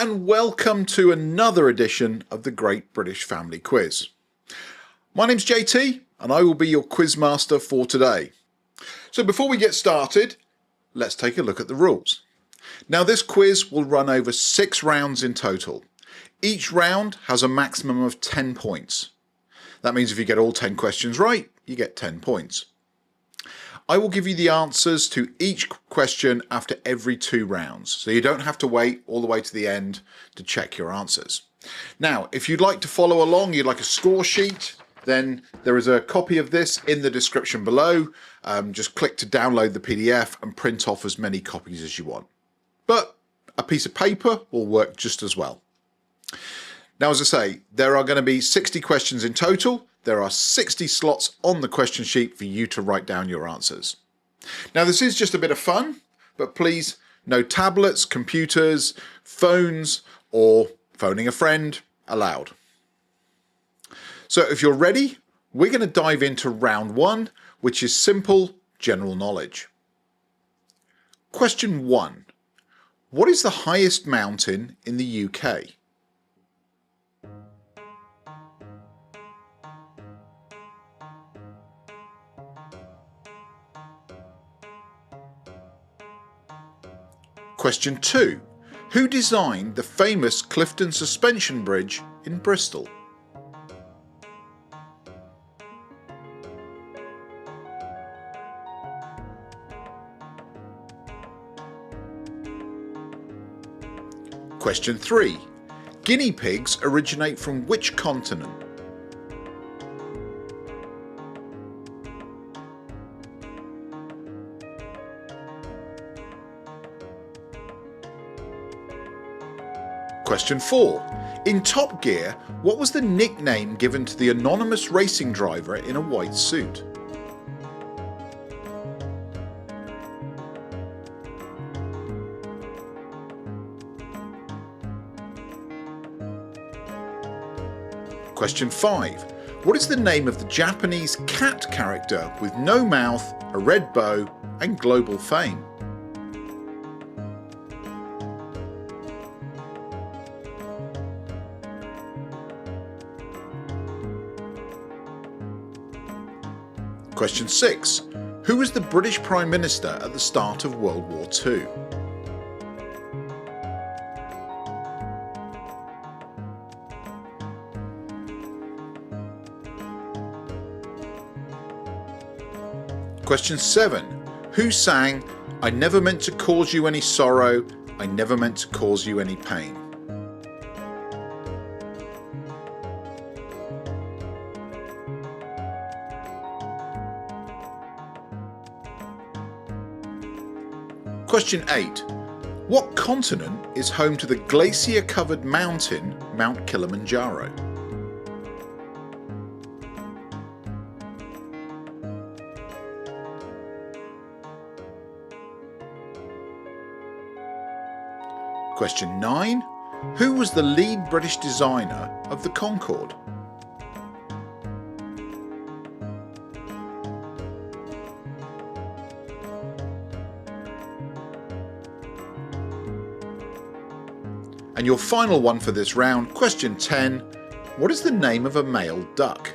and welcome to another edition of the Great British Family Quiz. My name's JT and I will be your quiz master for today. So before we get started, let's take a look at the rules. Now this quiz will run over 6 rounds in total. Each round has a maximum of 10 points. That means if you get all 10 questions right, you get 10 points. I will give you the answers to each question after every 2 rounds, so you don't have to wait all the way to the end to check your answers. Now, if you'd like to follow along, you'd like a score sheet, then there is a copy of this in the description below. Just click to download the PDF and print off as many copies as you want. But a piece of paper will work just as well. Now, as I say, there are going to be 60 questions in total. There are 60 slots on the question sheet for you to write down your answers. Now, this is just a bit of fun, but please, no tablets, computers, phones, or phoning a friend allowed. So if you're ready, we're going to dive into round 1, which is simple general knowledge. Question 1. What is the highest mountain in the UK? Question 2. Who designed the famous Clifton Suspension Bridge in Bristol? Question 3. Guinea pigs originate from which continent? Question 4. In Top Gear, what was the nickname given to the anonymous racing driver in a white suit? Question 5. What is the name of the Japanese cat character with no mouth, a red bow, and global fame? Question 6. Who was the British Prime Minister at the start of World War II? Question 7. Who sang "I never meant to cause you any sorrow, I never meant to cause you any pain"? Question 8. What continent is home to the glacier-covered mountain Mount Kilimanjaro? Question 9. Who was the lead British designer of the Concorde? And your final one for this round, question 10. What is the name of a male duck?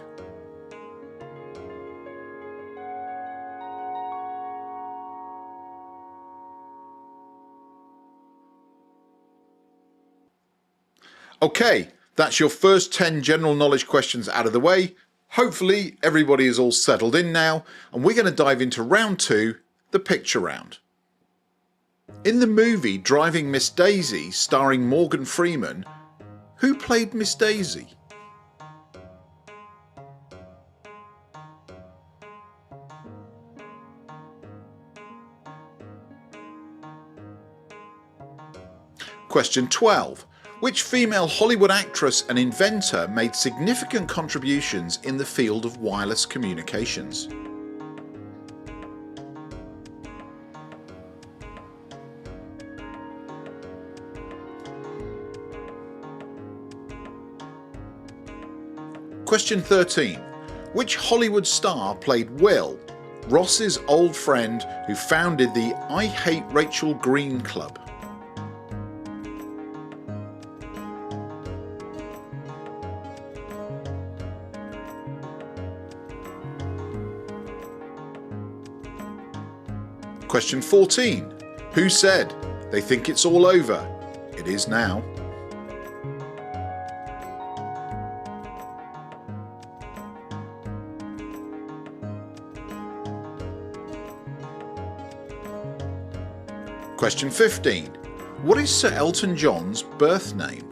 Okay, that's your first 10 general knowledge questions out of the way. Hopefully everybody is all settled in now, and we're going to dive into round 2, the picture round. In the movie Driving Miss Daisy, starring Morgan Freeman, who played Miss Daisy? Question 12. Which female Hollywood actress and inventor made significant contributions in the field of wireless communications? Question 13. Which Hollywood star played Will, Ross's old friend who founded the I Hate Rachel Green Club? Question 14. Who said, "They think it's all over. It is now"? Question 15. What is Sir Elton John's birth name?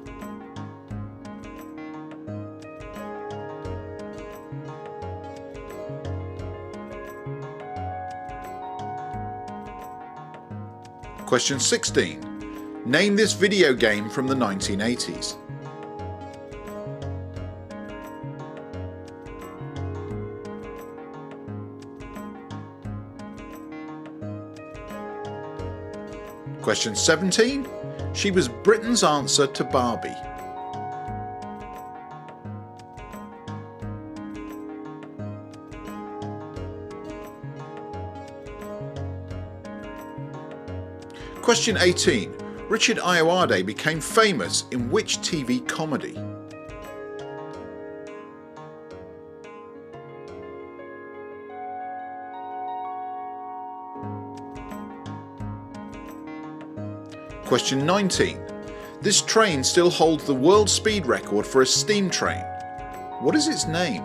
Question 16. Name this video game from the 1980s. Question 17. She was Britain's answer to Barbie. Question 18. Richard Ayoade became famous in which TV comedy? Question 19. This train still holds the world speed record for a steam train. What is its name?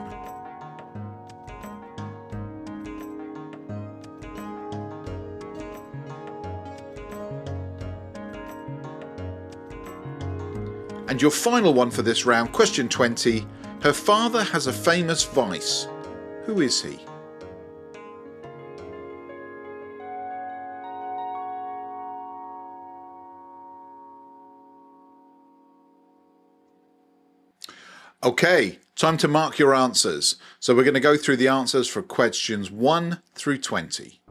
And your final one for this round, question 20. Her father has a famous vice. Who is he? Okay, time to mark your answers. So we're going to go through the answers for questions 1 through 20.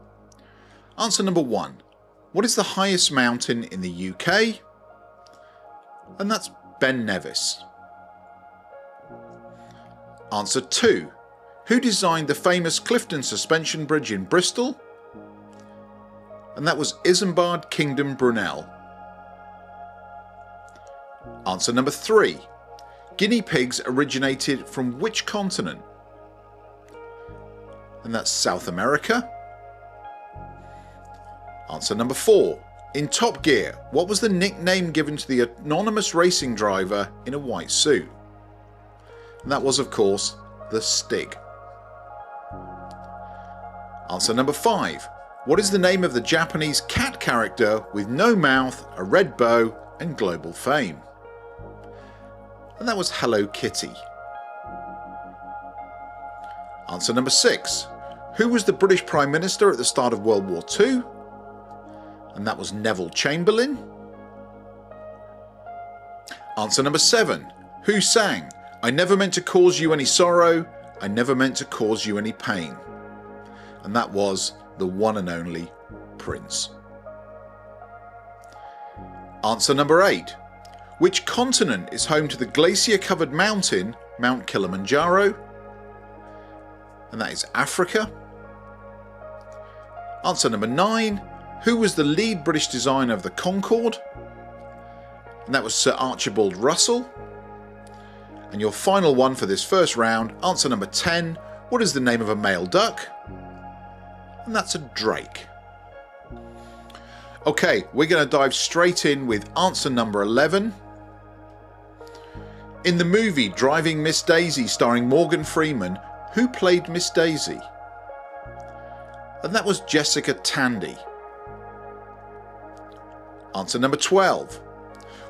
Answer number 1. What is the highest mountain in the UK? And that's Ben Nevis. Answer 2. Who designed the famous Clifton Suspension Bridge in Bristol? And that was Isambard Kingdom Brunel. Answer number 3. Guinea pigs originated from which continent? And that's South America. Answer number 4. In Top Gear, what was the nickname given to the anonymous racing driver in a white suit? And that was, of course, the Stig. Answer number 5. What is the name of the Japanese cat character with no mouth, a red bow, and global fame? And that was Hello Kitty. Answer number 6. Who was the British Prime Minister at the start of World War II? And that was Neville Chamberlain. Answer number 7. Who sang, "I never meant to cause you any sorrow, I never meant to cause you any pain"? And that was the one and only Prince. Answer number 8. Which continent is home to the glacier-covered mountain, Mount Kilimanjaro? And that is Africa. Answer number 9. Who was the lead British designer of the Concorde? And that was Sir Archibald Russell. And your final one for this first round, answer number 10. What is the name of a male duck? And that's a drake. Okay, we're going to dive straight in with answer number 11. In the movie Driving Miss Daisy starring Morgan Freeman, who played Miss Daisy? And that was Jessica Tandy. Answer number 12.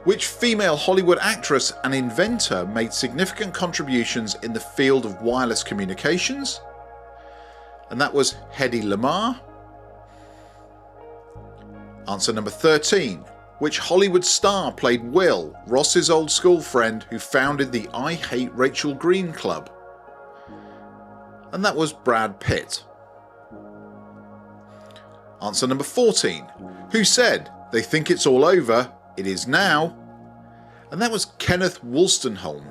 Which female Hollywood actress and inventor made significant contributions in the field of wireless communications? And that was Hedy Lamarr. Answer number 13. Which Hollywood star played Will, Ross's old school friend who founded the I Hate Rachel Green Club? And that was Brad Pitt. Answer number 14. Who said, "They think it's all over, it is now"? And that was Kenneth Wolstenholme.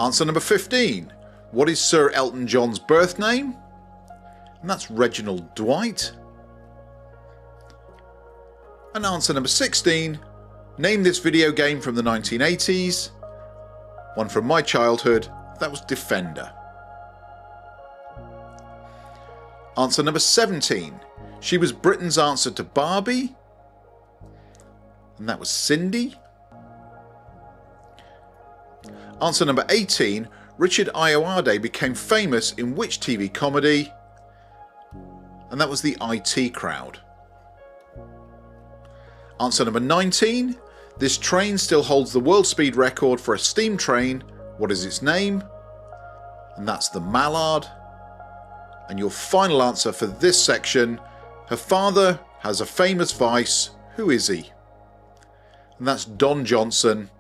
Answer number 15. What is Sir Elton John's birth name? And that's Reginald Dwight. And answer number 16. Name this video game from the 1980s. One from my childhood, that was Defender. Answer number 17. She was Britain's answer to Barbie. And that was Cindy. Answer number 18. Richard Ayoade became famous in which TV comedy? And that was the IT Crowd. Answer number 19. This train still holds the world speed record for a steam train. What is its name? And that's the Mallard. And your final answer for this section. Her father has a famous vice. Who is he? And that's Don Johnson,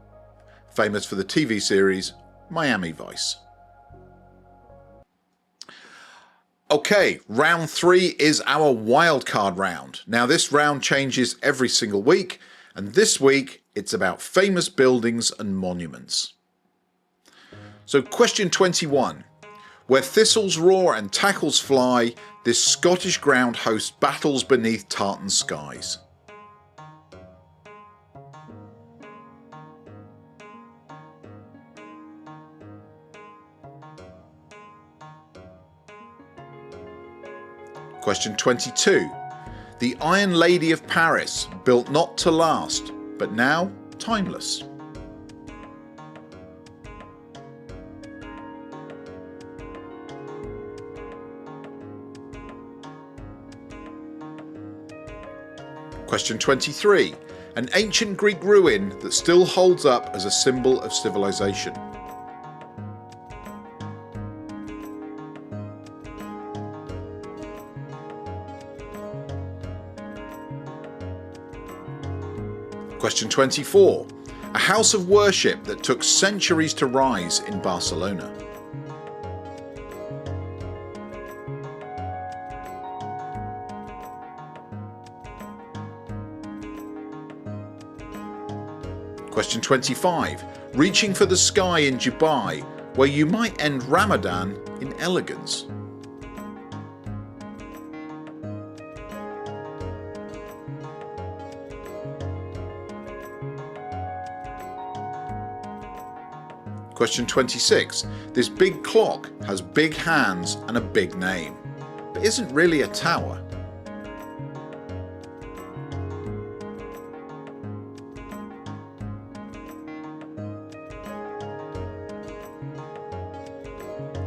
famous for the TV series Miami Vice. Okay, round 3 is our wildcard round. Now this round changes every single week, and this week it's about famous buildings and monuments. So question 21. Where thistles roar and tackles fly, this Scottish ground hosts battles beneath tartan skies. Question 22. The Iron Lady of Paris, built not to last, but now timeless. Question 23. An ancient Greek ruin that still holds up as a symbol of civilization. Question 24. A house of worship that took centuries to rise in Barcelona. Question 25. Reaching for the sky in Dubai, where you might end Ramadan in elegance. Question 26. This big clock has big hands and a big name, but isn't really a tower.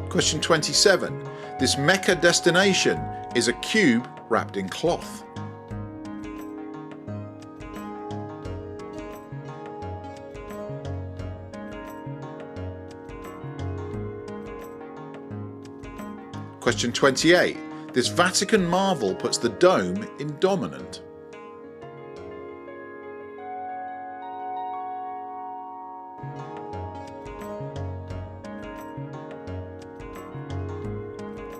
Question 27. This Mecca destination is a cube wrapped in cloth. Question 28. This Vatican marvel puts the dome in dominant.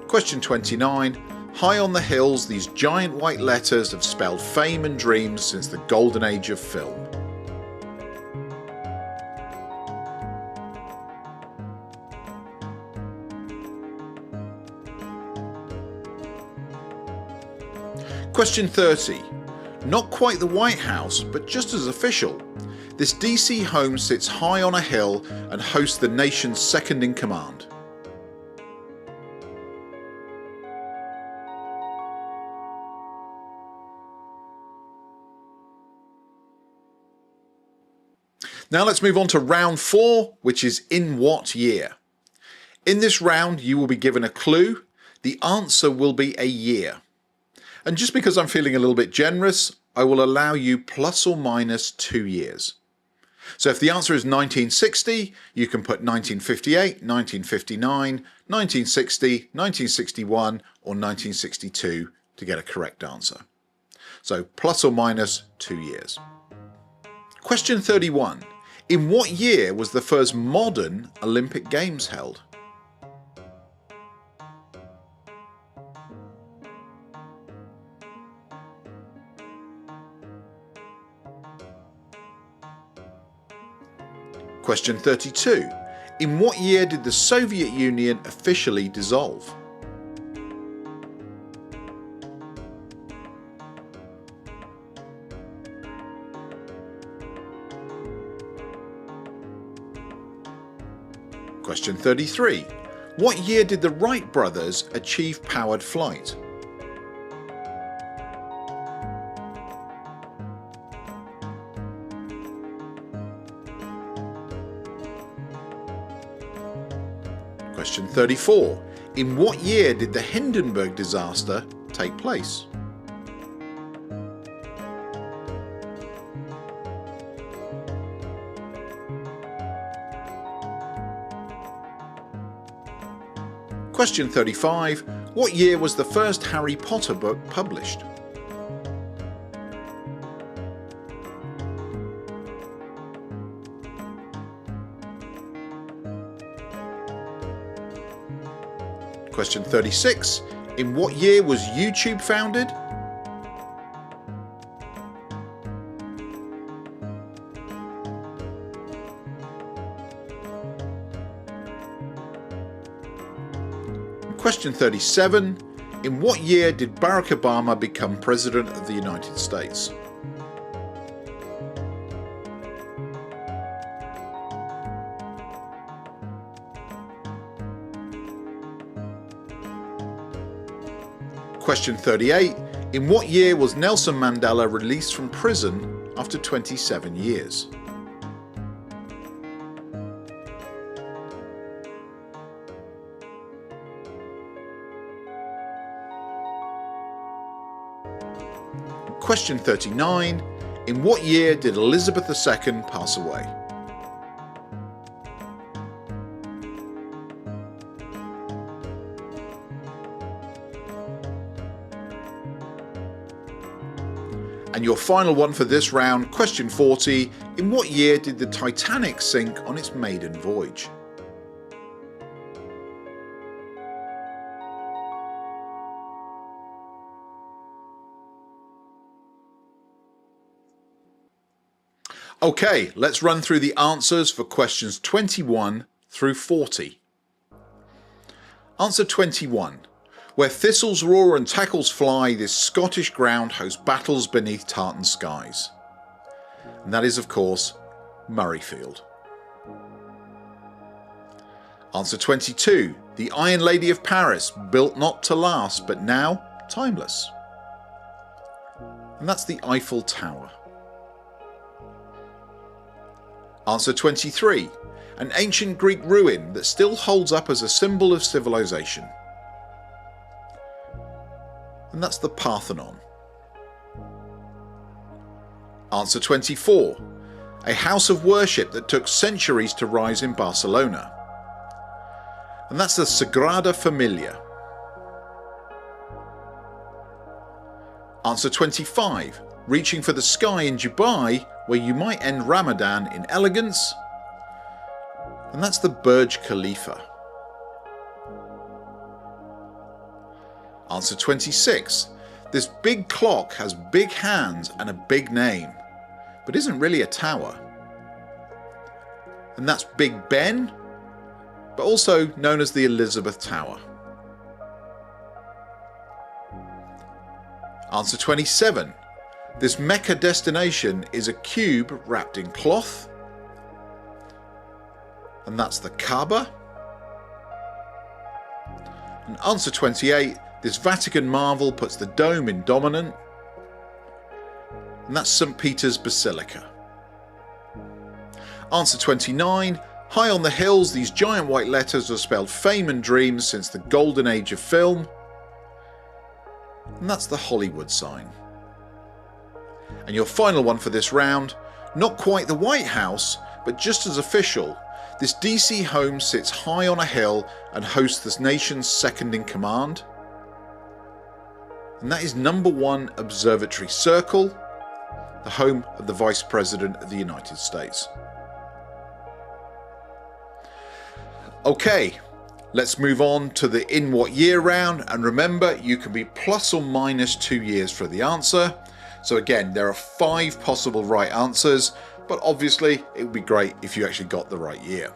Question 29. High on the hills, these giant white letters have spelled fame and dreams since the golden age of film. Question 30. Not quite the White House, but just as official. This DC home sits high on a hill and hosts the nation's second in command. Now let's move on to round 4, which is in what year. In this round you will be given a clue. The answer will be a year. And just because I'm feeling a little bit generous, I will allow you plus or minus 2 years. So if the answer is 1960, you can put 1958, 1959, 1960, 1961 or 1962 to get a correct answer. So plus or minus 2 years. Question 31. In what year was the first modern Olympic Games held? Question 32. In what year did the Soviet Union officially dissolve? Question 33. What year did the Wright brothers achieve powered flight? Question 34. In what year did the Hindenburg disaster take place? Question 35. What year was the first Harry Potter book published? Question 36. In what year was YouTube founded? Question 37. In what year did Barack Obama become President of the United States? Question 38. In what year was Nelson Mandela released from prison after 27 years? Question 39. In what year did Elizabeth II pass away? And your final one for this round, question 40. In what year did the Titanic sink on its maiden voyage? Okay, let's run through the answers for questions 21 through 40. Answer 21. Where thistles roar and tackles fly, this Scottish ground hosts battles beneath tartan skies. And that is, of course, Murrayfield. Answer 22. The Iron Lady of Paris, built not to last, but now timeless. And that's the Eiffel Tower. Answer 23. An ancient Greek ruin that still holds up as a symbol of civilization. And that's the Parthenon. Answer 24. A house of worship that took centuries to rise in Barcelona. And that's the Sagrada Familia. Answer 25. Reaching for the sky in Dubai, where you might end Ramadan in elegance. And that's the Burj Khalifa. Answer 26. This big clock has big hands and a big name, but isn't really a tower. And that's Big Ben, but also known as the Elizabeth Tower. Answer 27. This Mecca destination is a cube wrapped in cloth, and that's the Kaaba. And answer 28. This Vatican marvel puts the dome in dominant, and that's St. Peter's Basilica. Answer 29. High on the hills, these giant white letters have spelled fame and dreams since the golden age of film, and that's the Hollywood sign. And your final one for this round, not quite the White House, but just as official, this DC home sits high on a hill and hosts this nation's second in command. And that is number 1 Observatory Circle, the home of the Vice President of the United States. Okay, let's move on to the in what year round, and remember you can be plus or minus 2 years for the answer. So again, there are 5 possible right answers, but obviously it would be great if you actually got the right year.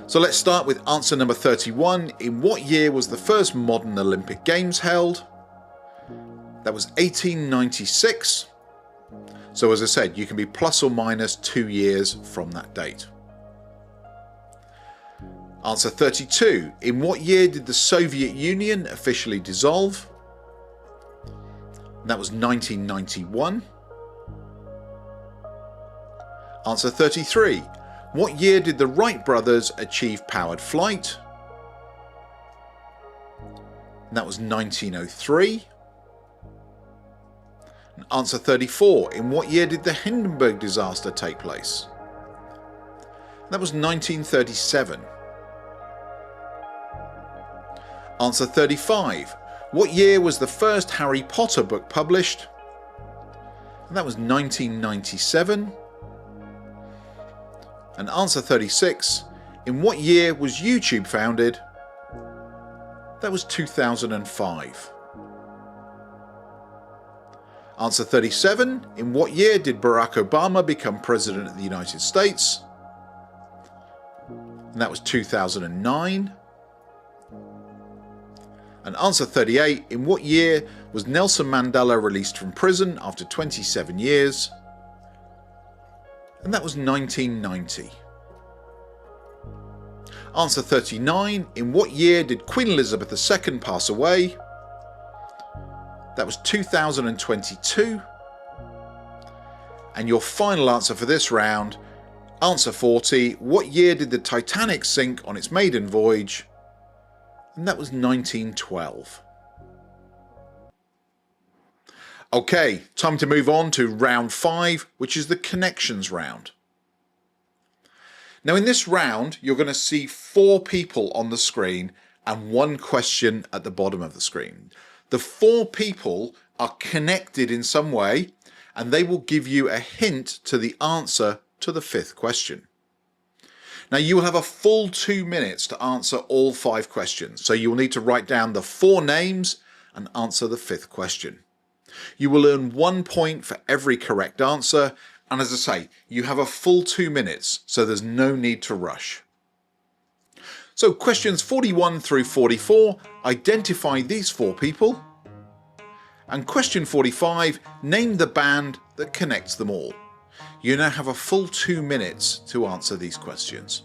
So let's start with answer number 31. In what year was the first modern Olympic Games held? That was 1896. So as I said, you can be plus or minus 2 years from that date. Answer 32. In what year did the Soviet Union officially dissolve? That was 1991. Answer 33. What year did the Wright brothers achieve powered flight? and that was 1903. And answer 34, in what year did the Hindenburg disaster take place? That was 1937. Answer 35, what year was the first Harry Potter book published? And that was 1997. And answer 36, in what year was YouTube founded? That was 2005. Answer 37, in what year did Barack Obama become President of the United States? And that was 2009. And answer 38, in what year was Nelson Mandela released from prison after 27 years? And that was 1990. Answer 39, in what year did Queen Elizabeth II pass away? That was 2022. And your final answer for this round, answer 40, what year did the Titanic sink on its maiden voyage? And that was 1912. Okay, time to move on to round 5, which is the connections round. Now in this round, you're going to see 4 people on the screen and 1 question at the bottom of the screen. The 4 people are connected in some way, and they will give you a hint to the answer to the 5th question. Now you will have a full 2 minutes to answer all 5 questions, so you will need to write down the 4 names and answer the 5th question. You will earn 1 point for every correct answer, and as I say, you have a full 2 minutes, so there's no need to rush. So questions 41 through 44, identify these 4 people. And question 45, name the band that connects them all. You now have a full 2 minutes to answer these questions.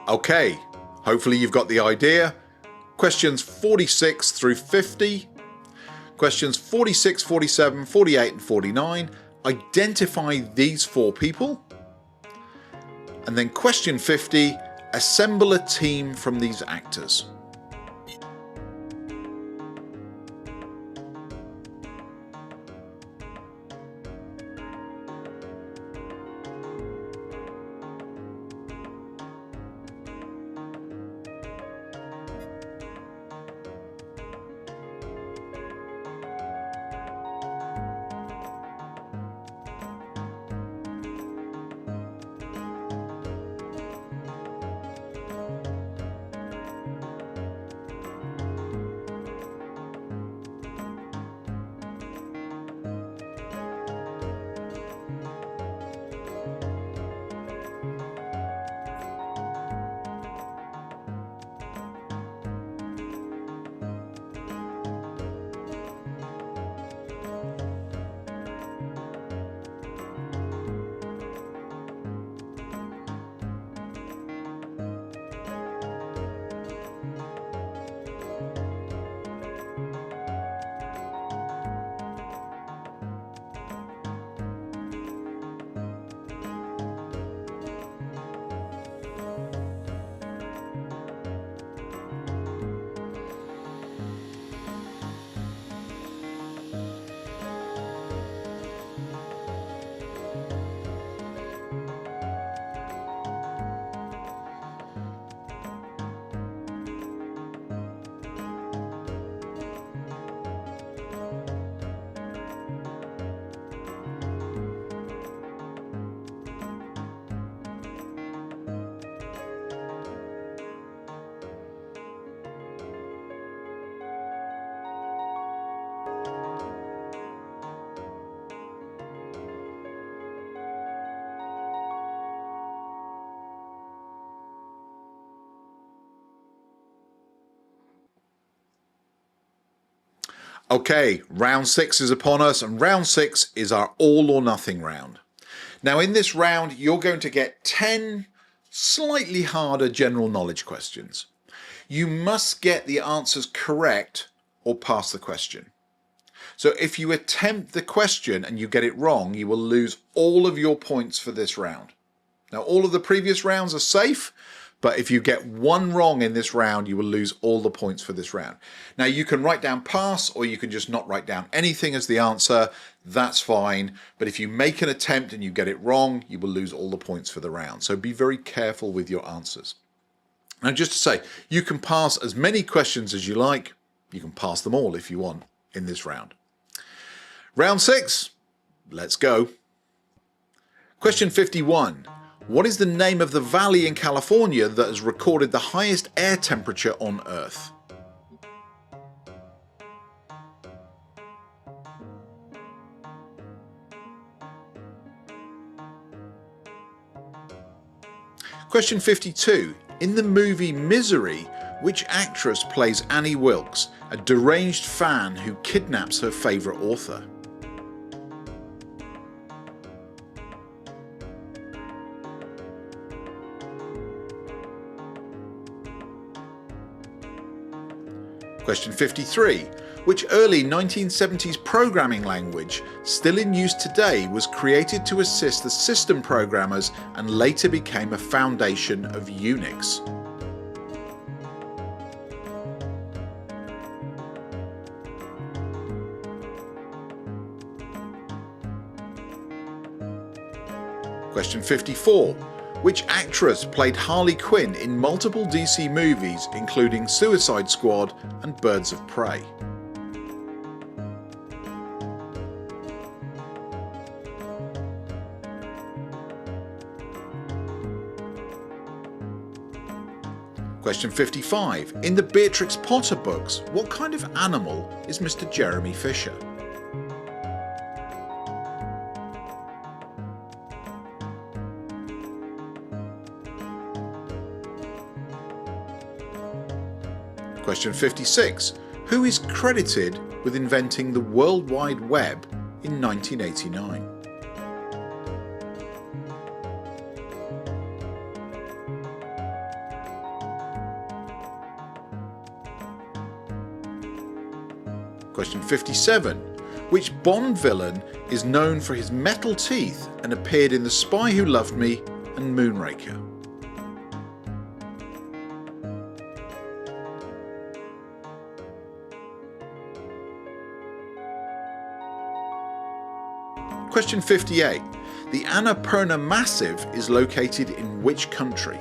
Okay, hopefully you've got the idea. Questions 46 through 50. Questions 46, 47, 48 and 49. Identify these 4 people. And then question 50, assemble a team from these actors. Okay, round 6 is upon us, and round 6 is our all or nothing round. Now in this round, you're going to get 10 slightly harder general knowledge questions. You must get the answers correct or pass the question. So if you attempt the question and you get it wrong, you will lose all of your points for this round. Now all of the previous rounds are safe, but if you get one wrong in this round, you will lose all the points for this round. Now you can write down pass, or you can just not write down anything as the answer. That's fine. But if you make an attempt and you get it wrong, you will lose all the points for the round. So be very careful with your answers. Now just to say, you can pass as many questions as you like. You can pass them all if you want in this round. Round 6, let's go. Question 51. What is the name of the valley in California that has recorded the highest air temperature on Earth? Question 52. In the movie Misery, which actress plays Annie Wilkes, a deranged fan who kidnaps her favourite author? Question 53. Which early 1970s programming language, still in use today, was created to assist the system programmers and later became a foundation of Unix? Question 54. Which actress played Harley Quinn in multiple DC movies including Suicide Squad and Birds of Prey? Question 55. In the Beatrix Potter books, what kind of animal is Mr. Jeremy Fisher? Question 56. Who is credited with inventing the World Wide Web in 1989? Question 57. Which Bond villain is known for his metal teeth and appeared in The Spy Who Loved Me and Moonraker? Question 58. The Annapurna Massif is located in which country?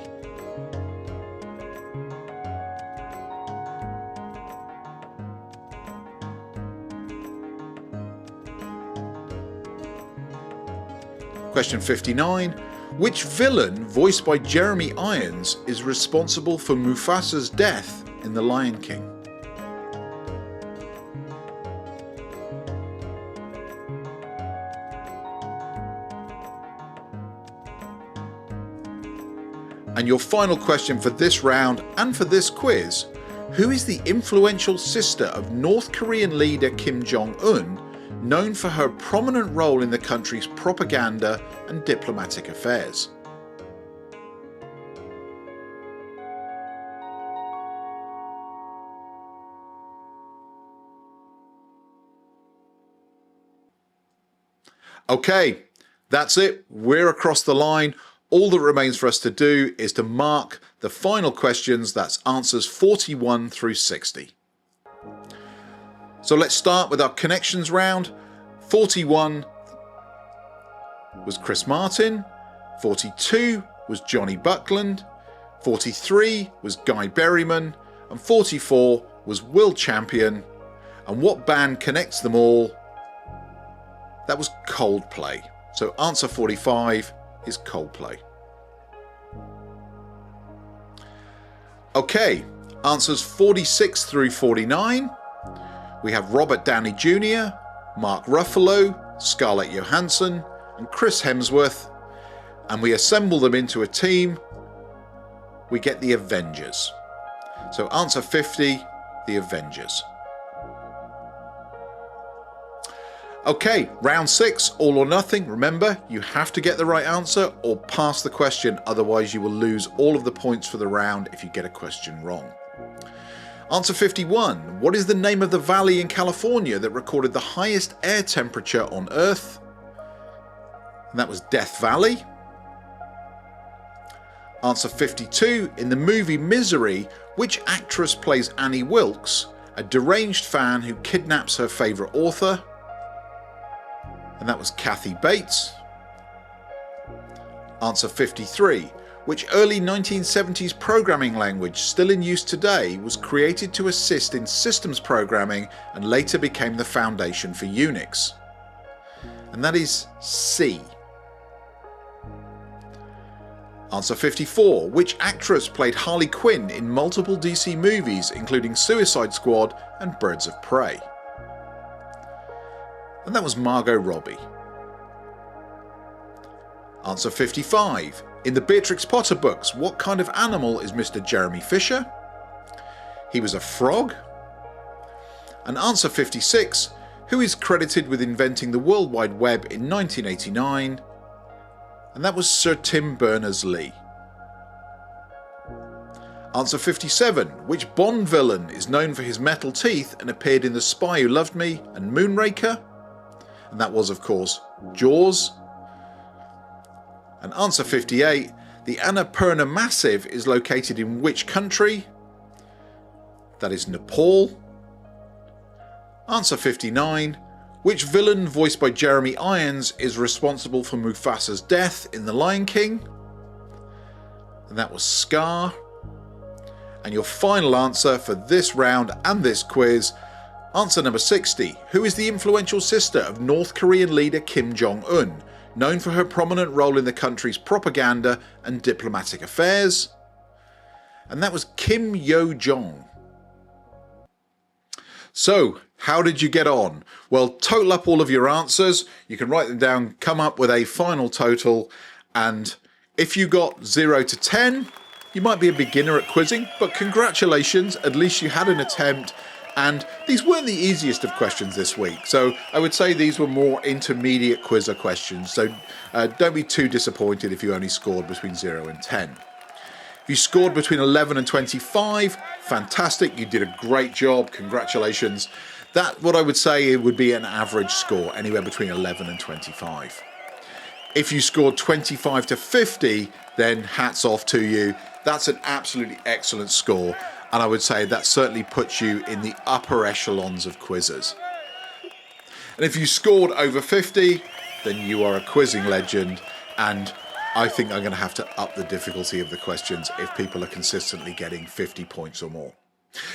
Question 59. Which villain, voiced by Jeremy Irons, is responsible for Mufasa's death in The Lion King? And your final question for this round and for this quiz, who is the influential sister of North Korean leader Kim Jong-un, known for her prominent role in the country's propaganda and diplomatic affairs? Okay, that's it. We're across the line. All that remains for us to do is to mark the final questions, that's answers 41 through 60. So let's start with our connections round. 41 was Chris Martin, 42 was Johnny Buckland, 43 was Guy Berryman, and 44 was Will Champion. And what band connects them all? That was Coldplay. So answer 45 is Coldplay. Okay, answers 46 through 49. We have Robert Downey Jr., Mark Ruffalo, Scarlett Johansson, and Chris Hemsworth, and we assemble them into a team. We get the Avengers. So answer 50, the Avengers. Okay, round 6, all or nothing. Remember, you have to get the right answer or pass the question, otherwise you will lose all of the points for the round if you get a question wrong. Answer 51. What is the name of the valley in California that recorded the highest air temperature on Earth? And that was Death Valley. Answer 52. In the movie Misery, which actress plays Annie Wilkes, a deranged fan who kidnaps her favourite author? And that was Kathy Bates. Answer 53. Which early 1970s programming language still in use today was created to assist in systems programming and later became the foundation for Unix? And that is C. Answer 54. Which actress played Harley Quinn in multiple DC movies including Suicide Squad and Birds of Prey? And that was Margot Robbie. Answer 55. In the Beatrix Potter books, what kind of animal is Mr. Jeremy Fisher? He was a frog. And answer 56. Who is credited with inventing the World Wide Web in 1989? And that was Sir Tim Berners-Lee. Answer 57. Which Bond villain is known for his metal teeth and appeared in The Spy Who Loved Me and Moonraker? And that was, of course, Jaws. And answer 58. The Annapurna Massive is located in which country? That is Nepal. Answer 59. Which villain, voiced by Jeremy Irons, is responsible for Mufasa's death in The Lion King? And that was Scar. And your final answer for this round and this quiz, answer number 60. Who is the influential sister of North Korean leader Kim Jong-un, known for her prominent role in the country's propaganda and diplomatic affairs? And that was Kim Yo-jong. So, how did you get on? Well, total up all of your answers. You can write them down, come up with a final total, and if you got 0 to 10, you might be a beginner at quizzing, but congratulations, at least you had an attempt. And these weren't the easiest of questions this week, so I would say these were more intermediate quizzer questions, so don't be too disappointed if you only scored between 0 and 10. If you scored between 11 and 25, fantastic, you did a great job, congratulations. That, what I would say, it would be an average score, anywhere between 11 and 25. If you scored 25 to 50, then hats off to you. That's an absolutely excellent score. And I would say that certainly puts you in the upper echelons of quizzers. And if you scored over 50, then you are a quizzing legend. And I think I'm going to have to up the difficulty of the questions if people are consistently getting 50 points or more.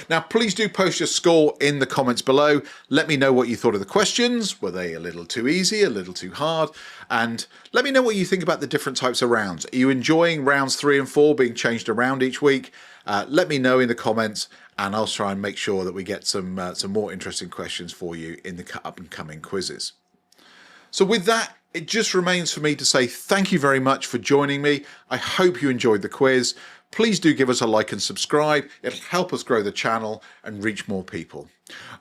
Now, please do post your score in the comments below. Let me know what you thought of the questions. Were they a little too easy, a little too hard? And let me know what you think about the different types of rounds. Are you enjoying rounds 3 and 4 being changed around each week? Let me know in the comments, and I'll try and make sure that we get some more interesting questions for you in the up and coming quizzes. So with that, it just remains for me to say thank you very much for joining me. I hope you enjoyed the quiz. Please do give us a like and subscribe. It'll help us grow the channel and reach more people.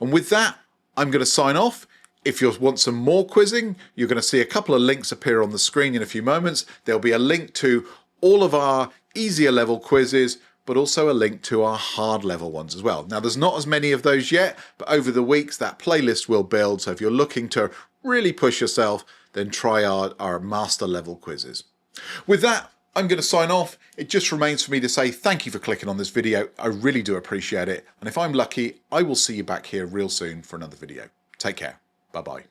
And with that, I'm going to sign off. If you want some more quizzing, you're going to see a couple of links appear on the screen in a few moments. There'll be a link to all of our easier level quizzes, but also a link to our hard level ones as well. Now, there's not as many of those yet, but over the weeks that playlist will build. So if you're looking to really push yourself, then try our master level quizzes. With that, I'm going to sign off. It just remains for me to say thank you for clicking on this video. I really do appreciate it. And if I'm lucky, I will see you back here real soon for another video. Take care. Bye-bye.